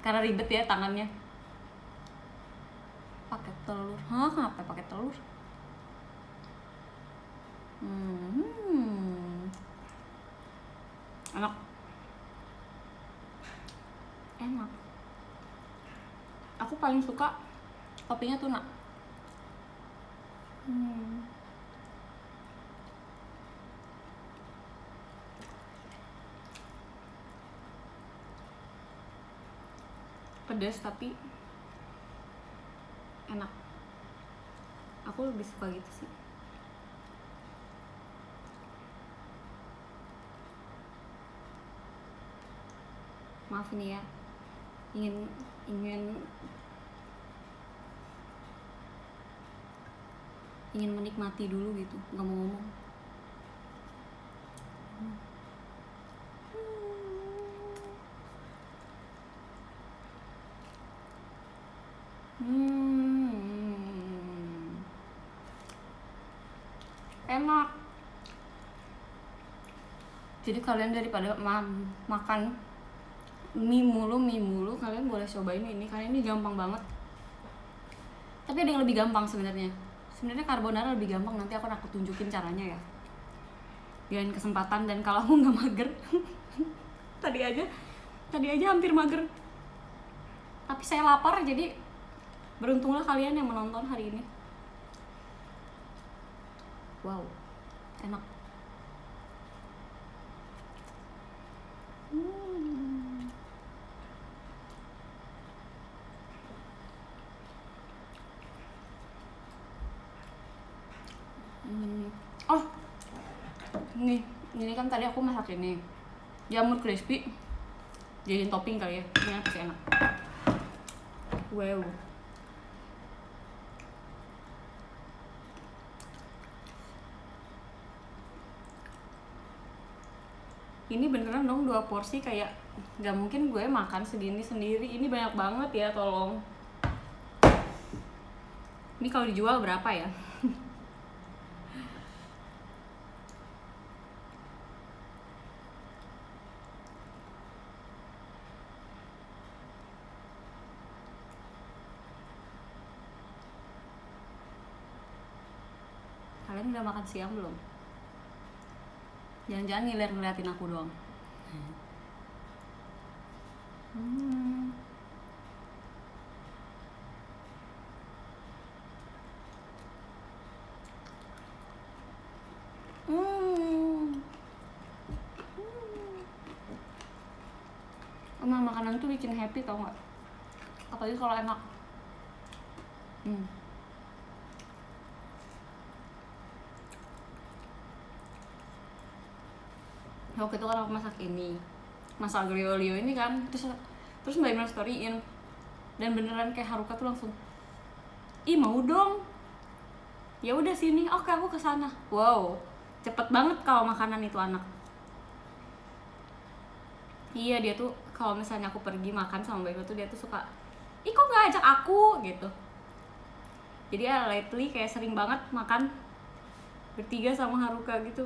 S1: karena ribet ya tangannya. Pakai telur. Kenapa pakai telur? enak, enak. Aku paling suka toppingnya tuna. Pedas tapi enak. Aku lebih suka gitu sih. Maaf ini ya, ingin menikmati dulu gitu, nggak mau ngomong. Enak. Jadi kalian daripada makan mie mulu, kalian boleh cobain ini, karena ini gampang banget. Tapi ada yang lebih gampang sebenarnya. Sebenarnya carbonara lebih gampang, nanti aku tunjukin caranya ya. Di lain kesempatan, dan kalau aku nggak mager. tadi aja hampir mager. Tapi saya lapar, jadi beruntunglah kalian yang menonton hari ini. Wow, enak. Oh, ini kan tadi aku masak ini jamur crispy, jadiin topping kali ya, ini pasti enak. Wow. Ini beneran dong 2 porsi, kayak gak mungkin gue makan segini sendiri, ini banyak banget ya, tolong. Ini kalau dijual berapa ya? Kalian udah makan siang belum? Jangan-jangan ngeliatin aku doang. Emang makanan tuh bikin happy, tau gak? Apalagi kalau enak. Waktu itu kan aku masak aglio olio ini kan, terus Mbak Imran storyin, dan beneran kayak Haruka tuh langsung, ih mau dong, ya udah sini, oke aku kesana. Wow, cepet banget kalau makanan itu anak. Iya, dia tuh kalau misalnya aku pergi makan sama Mbak Imran tuh dia tuh suka, ih kok nggak ajak aku gitu. Jadi ya lately kayak sering banget makan bertiga sama Haruka gitu.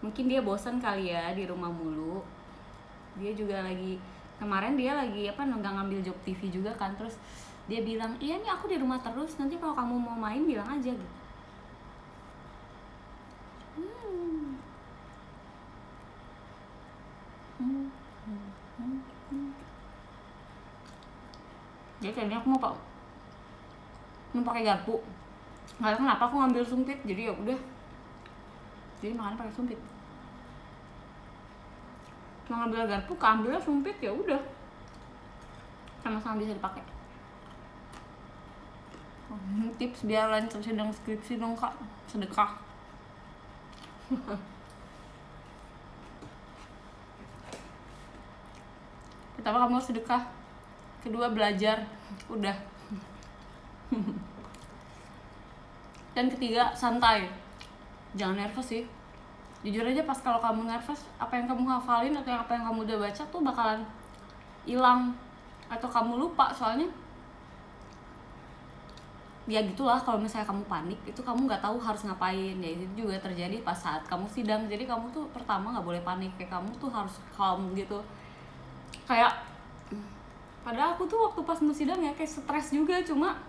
S1: Mungkin dia bosan kali ya di rumah mulu. Dia juga kemarin dia lagi ngambil job TV juga kan, terus dia bilang, iya nih aku di rumah terus, nanti kalau kamu mau main bilang aja gitu. Jadi tadinya aku mau pakai garpu, nggak tahu kenapa aku ngambil sumpit, jadi ya udah, jadi makan pakai sumpit. Mau ngambil garpu, keambilnya sumpit, ya udah, sama-sama bisa dipakai. Tips biar lancar sedang skripsi dong kak, sedekah. Pertama kamu harus sedekah, kedua belajar, udah. Dan ketiga santai, jangan nervous sih. Jujur aja pas kalau kamu nervous, apa yang kamu hafalin atau apa yang kamu udah baca tuh bakalan hilang atau kamu lupa. Soalnya ya gitulah, kalau misalnya kamu panik itu kamu nggak tahu harus ngapain. Ya itu juga terjadi pas saat kamu sidang. Jadi kamu tuh pertama nggak boleh panik, kayak kamu tuh harus calm gitu. Kayak padahal aku tuh waktu pas mau sidang ya kayak stres juga, cuma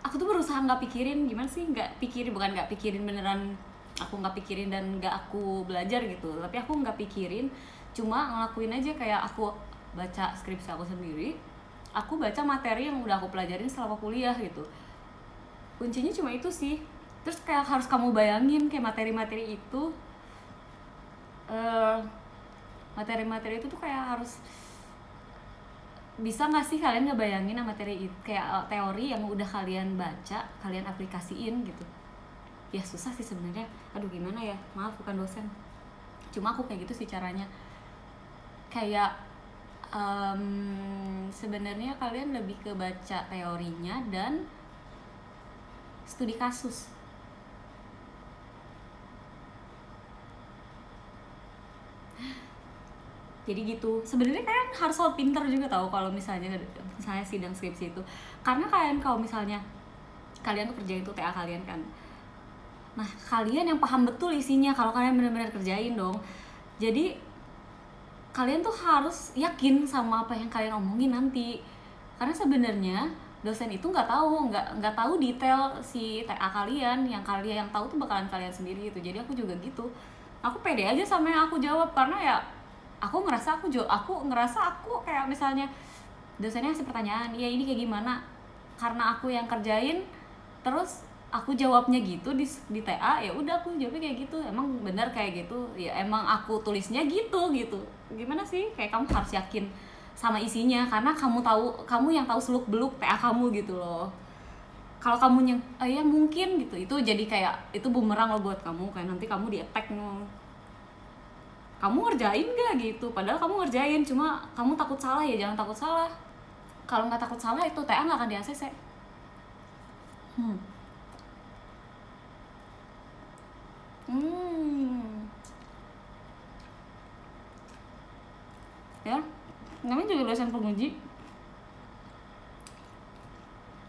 S1: aku tuh berusaha nggak pikirin, gimana sih, bukan nggak pikirin beneran aku nggak pikirin dan nggak aku belajar gitu, tapi aku nggak pikirin, cuma ngelakuin aja. Kayak aku baca skripsi aku sendiri, aku baca materi yang udah aku pelajarin selama kuliah gitu. Kuncinya cuma itu sih. Terus kayak harus kamu bayangin kayak materi-materi itu, materi-materi itu tuh kayak harus bisa nggak sih kalian ngebayangin materi itu kayak teori yang udah kalian baca, kalian aplikasiin gitu. Ya susah sih sebenarnya. Aduh gimana ya, maaf bukan dosen. Cuma aku kayak gitu sih caranya. Kayak sebenarnya kalian lebih ke baca teorinya dan studi kasus. Jadi gitu. Sebenarnya kalian harus selalu pintar juga tahu kalau misalnya sidang skripsi itu. Karena kalian kalau misalnya kalian tuh kerjain tuh TA kalian kan. Nah, kalian yang paham betul isinya kalau kalian benar-benar kerjain dong. Jadi kalian tuh harus yakin sama apa yang kalian omongin nanti. Karena sebenarnya dosen itu nggak tahu detail si TA kalian. Yang tahu tuh bakalan kalian sendiri gitu. Jadi aku juga gitu. Aku pede aja sama yang aku jawab karena ya aku ngerasa aku kayak misalnya dosennya ngasih pertanyaan, ya ini kayak gimana, karena aku yang kerjain terus aku jawabnya gitu di TA, ya udah aku jawabnya kayak gitu. Emang bener kayak gitu ya, emang aku tulisnya gitu. Gimana sih, kayak kamu harus yakin sama isinya karena kamu yang tahu seluk beluk TA kamu gitu loh. Kalau kamu yang ya mungkin gitu, itu jadi kayak itu bumerang loh buat kamu, kayak nanti kamu di-attack no. Kamu ngerjain gak gitu, padahal kamu ngerjain, cuma kamu takut salah. Ya jangan takut salah. Kalau nggak takut salah itu TA nggak akan di ACC. Ya namanya juga dosen penguji,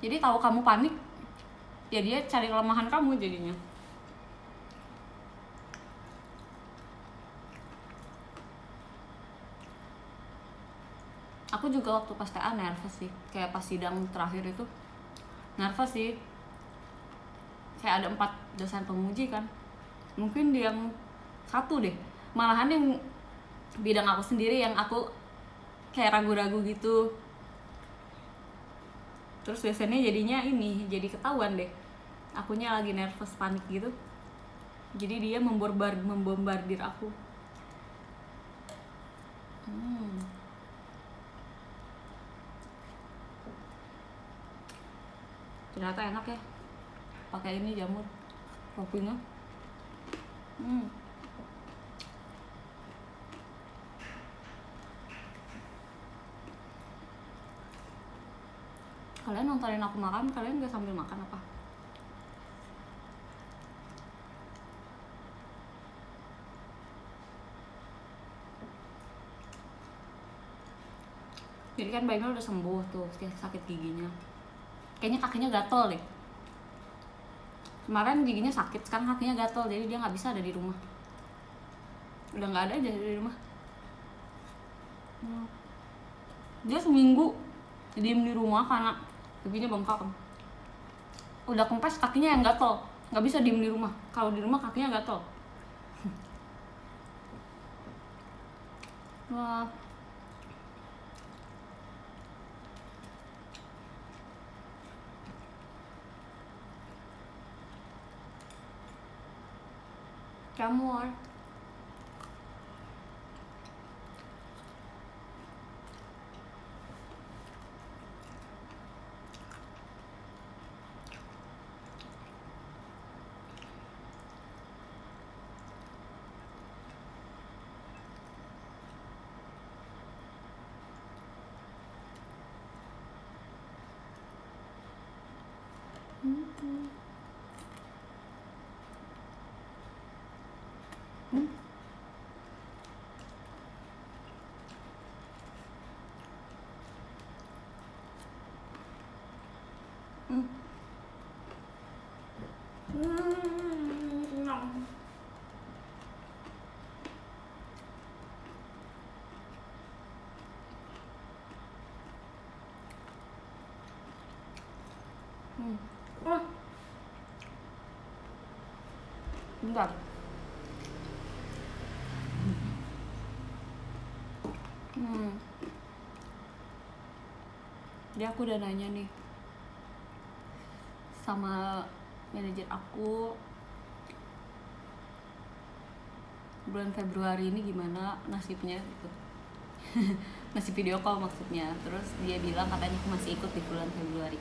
S1: jadi tahu kamu panik ya dia cari kelemahan kamu jadinya. Aku juga waktu pas TA nervous sih, kayak pas sidang terakhir itu nervous sih. Kayak ada 4 dosen penguji kan, mungkin yang satu deh malahan yang bidang aku sendiri yang aku kayak ragu-ragu gitu. Terus dosennya jadinya jadi ketahuan deh akunya lagi nervous panik gitu, jadi dia membombardir aku. Ternyata enak ya pakai ini jamur kopinya. Kalian nontonin aku makan, kalian gak sambil makan apa? Jadi kan Mbak Emil udah sembuh tuh sakit giginya. Kayaknya kakinya gatel deh. Kemarin giginya sakit, sekarang kakinya gatel, jadi dia nggak bisa ada di rumah. Udah nggak ada aja di rumah. Dia seminggu diem di rumah karena giginya bengkak. Udah kempes kakinya yang gatel, nggak bisa diem di rumah. Kalau di rumah kakinya gatel. Wah. Jamur. bentar. Jadi aku udah nanya nih sama manajer aku, bulan Februari ini gimana nasibnya gitu. Nasib video call maksudnya. Terus dia bilang katanya aku masih ikut di bulan Februari.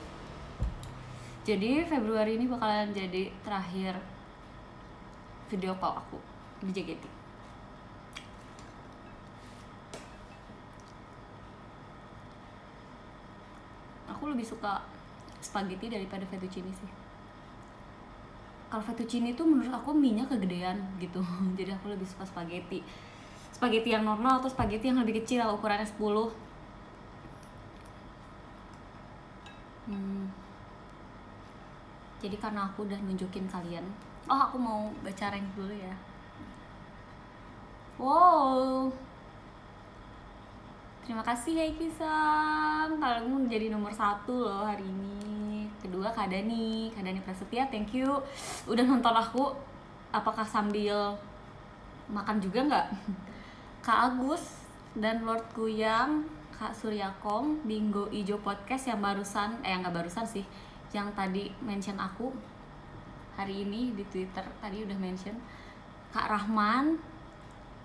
S1: Jadi Februari ini bakalan jadi terakhir video call aku di JKT. Aku lebih suka spaghetti daripada fettuccine sih. Kalau fettuccine itu menurut aku mie-nya kegedean gitu. Jadi aku lebih suka spaghetti. Spaghetti yang normal atau spaghetti yang lebih kecil, ukurannya 10. Jadi karena aku udah nunjukin kalian. Aku mau baca rank dulu ya. Wow. Terima kasih Heiki-san, kamu jadi nomor 1 loh hari ini. Kedua Kak Dani Prasetya, thank you udah nonton aku. Apakah sambil makan juga nggak? Kak Agus dan Lord Kuyang, Kak Suryakong, Bingo Ijo Podcast yang barusan, nggak barusan sih, yang tadi mention aku hari ini di Twitter, tadi udah mention. Kak Rahman,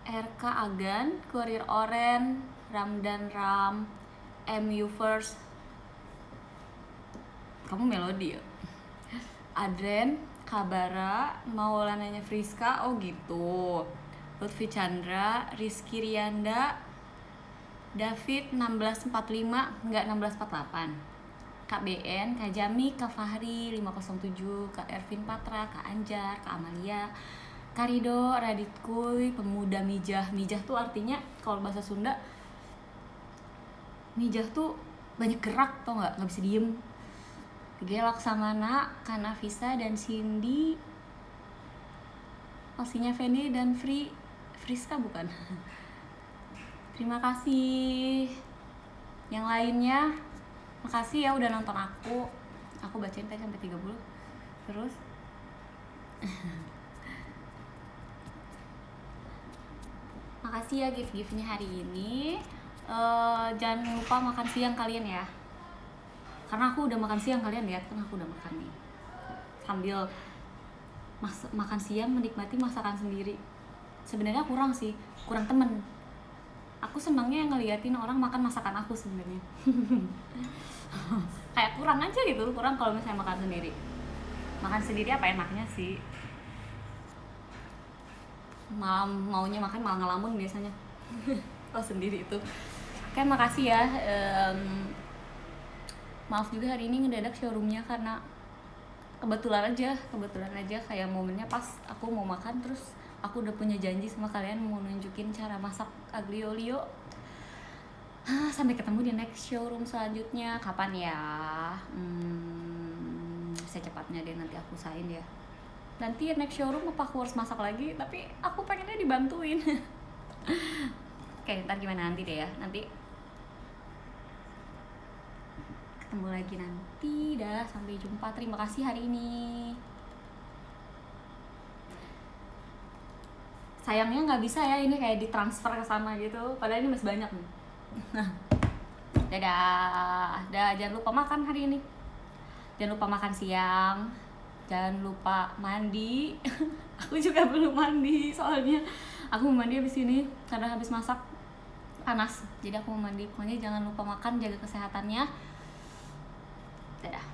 S1: RK Agan, Kurir Oren, Ramdan Ram, MU First, kamu melodi ya? Adren, Kabara, Maulananya Friska, oh gitu. Lutfi Chandra, Rizky Rianda, David 1645, enggak 1648. Kak BN, Kak Jami, Kak Fahri 507, Kak Ervin Patra, Kak Anjar, Kak Amalia, Kak Rido, Radit Kuy, Pemuda Mijah. Mijah tuh artinya kalau bahasa Sunda, Mijah tuh banyak gerak, tau nggak bisa diem. Gelak Samana, Kanavisa dan Cindy, Osinya Feni dan Friska bukan. Terima kasih. Yang lainnya, makasih ya udah nonton aku. Aku bacain tadi sampai 30. Terus makasih ya gift-giftnya hari ini. Jangan lupa makan siang kalian ya, karena aku udah makan siang. Kalian lihat kan aku udah makan nih, sambil makan siang menikmati masakan sendiri. Sebenarnya kurang temen. Aku senangnya ngeliatin orang makan masakan aku sebenarnya. Kayak kurang aja gitu, kurang kalau misalnya makan sendiri. Makan sendiri apa enaknya sih, malah maunya makan malah ngelamun biasanya. Kalau sendiri itu kan. Makasih ya. Maaf juga hari ini ngedadak showroomnya karena kebetulan aja kayak momennya pas aku mau makan. Terus aku udah punya janji sama kalian mau nunjukin cara masak aglio olio. Sampai ketemu di next showroom selanjutnya. Kapan ya? Secepatnya deh, nanti aku usahain ya. Nanti next showroom apa aku harus masak lagi, tapi aku pengennya dibantuin. Oke, ntar gimana nanti deh ya. Nanti ketemu lagi nanti. Dah, sampai jumpa. Terima kasih hari ini. Sayangnya nggak bisa ya ini kayak ditransfer ke sana gitu. Padahal ini masih banyak nih. Dadah. Jangan lupa makan hari ini. Jangan lupa makan siang. Jangan lupa mandi. Aku juga belum mandi soalnya. Aku mau mandi habis ini karena habis masak panas. Jadi aku mau mandi. Pokoknya jangan lupa makan, jaga kesehatannya. Dadah.